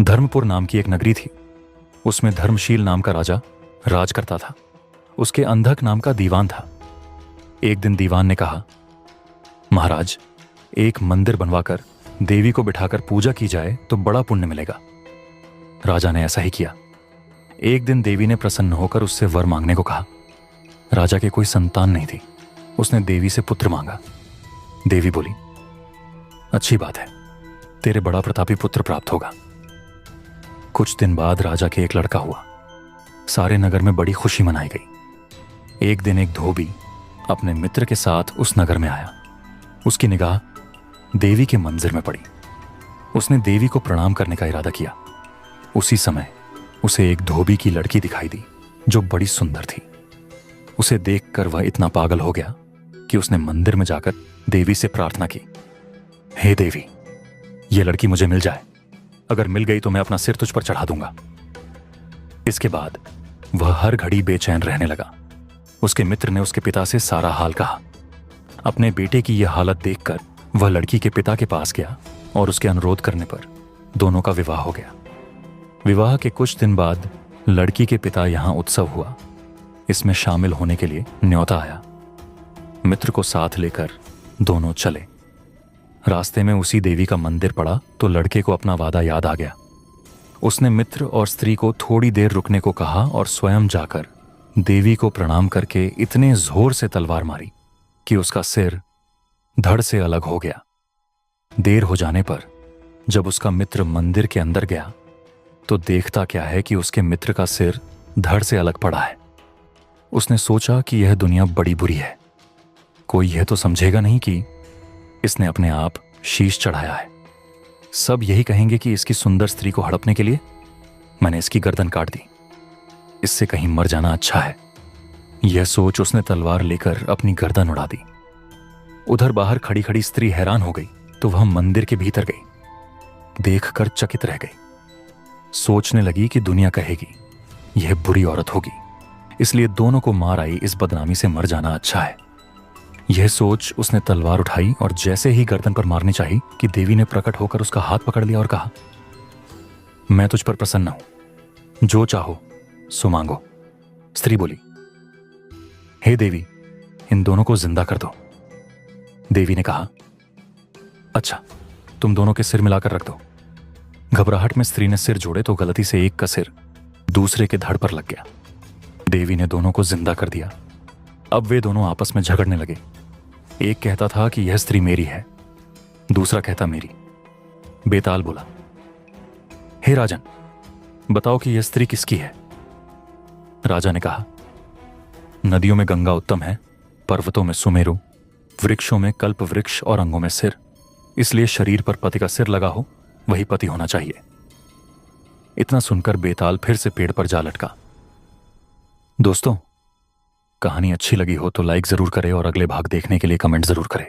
धर्मपुर नाम की एक नगरी थी। उसमें धर्मशील नाम का राजा राज करता था। उसके अंधक नाम का दीवान था। एक दिन दीवान ने कहा, महाराज, एक मंदिर बनवाकर देवी को बिठाकर पूजा की जाए तो बड़ा पुण्य मिलेगा। राजा ने ऐसा ही किया। एक दिन देवी ने प्रसन्न होकर उससे वर मांगने को कहा। राजा के कोई संतान नहीं थी। उसने देवी से पुत्र मांगा। देवी बोली, अच्छी बात है, तेरे बड़ा प्रतापी पुत्र प्राप्त होगा। कुछ दिन बाद राजा के एक लड़का हुआ। सारे नगर में बड़ी खुशी मनाई गई। एक दिन एक धोबी अपने मित्र के साथ उस नगर में आया। उसकी निगाह देवी के मंदिर में पड़ी। उसने देवी को प्रणाम करने का इरादा किया। उसी समय उसे एक धोबी की लड़की दिखाई दी जो बड़ी सुंदर थी। उसे देखकर वह इतना पागल हो गया कि उसने मंदिर में जाकर देवी से प्रार्थना की, हे देवी, यह लड़की मुझे मिल जाए। अगर मिल गई तो मैं अपना सिर तुझ पर चढ़ा दूंगा। इसके बाद वह हर घड़ी बेचैन रहने लगा। उसके मित्र ने उसके पिता से सारा हाल कहा। अपने बेटे की यह हालत देखकर वह लड़की के पिता के पास गया और उसके अनुरोध करने पर दोनों का विवाह हो गया। विवाह के कुछ दिन बाद लड़की के पिता यहां उत्सव हुआ। इसमें शामिल होने के लिए न्योता आया। मित्र को साथ लेकर दोनों चले। रास्ते में उसी देवी का मंदिर पड़ा तो लड़के को अपना वादा याद आ गया। उसने मित्र और स्त्री को थोड़ी देर रुकने को कहा और स्वयं जाकर देवी को प्रणाम करके इतने जोर से तलवार मारी कि उसका सिर धड़ से अलग हो गया। देर हो जाने पर जब उसका मित्र मंदिर के अंदर गया तो देखता क्या है कि उसके मित्र का सिर धड़ से अलग पड़ा है। उसने सोचा कि यह दुनिया बड़ी बुरी है। कोई यह तो समझेगा नहीं कि इसने अपने आप शीश चढ़ाया है। सब यही कहेंगे कि इसकी सुंदर स्त्री को हड़पने के लिए मैंने इसकी गर्दन काट दी। इससे कहीं मर जाना अच्छा है। यह सोच उसने तलवार लेकर अपनी गर्दन उड़ा दी। उधर बाहर खड़ी खड़ी स्त्री हैरान हो गई तो वह मंदिर के भीतर गई। देखकर चकित रह गई। सोचने लगी कि दुनिया कहेगी यह बुरी औरत होगी, इसलिए दोनों को मार आई इस बदनामी से मर जाना अच्छा है। यह सोच उसने तलवार उठाई और जैसे ही गर्दन पर मारनी चाहिए कि देवी ने प्रकट होकर उसका हाथ पकड़ लिया और कहा, मैं तुझ पर प्रसन्न हूं, जो चाहो सो मांगो। स्त्री बोली, हे देवी, इन दोनों को जिंदा कर दो। देवी ने कहा, अच्छा, तुम दोनों के सिर मिलाकर रख दो। घबराहट में स्त्री ने सिर जोड़े तो गलती से एक का सिर दूसरे के धड़ पर लग गया। देवी ने दोनों को जिंदा कर दिया। अब वे दोनों आपस में झगड़ने लगे। एक कहता था कि यह स्त्री मेरी है, दूसरा कहता मेरी। बेताल बोला, हे राजन, बताओ कि यह स्त्री किसकी है। राजा ने कहा, नदियों में गंगा उत्तम है, पर्वतों में सुमेरु, वृक्षों में कल्प वृक्ष और अंगों में सिर। इसलिए शरीर पर पति का सिर लगा हो वही पति होना चाहिए। इतना सुनकर बेताल फिर से पेड़ पर जा लटका। दोस्तों, कहानी अच्छी लगी हो तो लाइक जरूर करें और अगले भाग देखने के लिए कमेंट जरूर करें।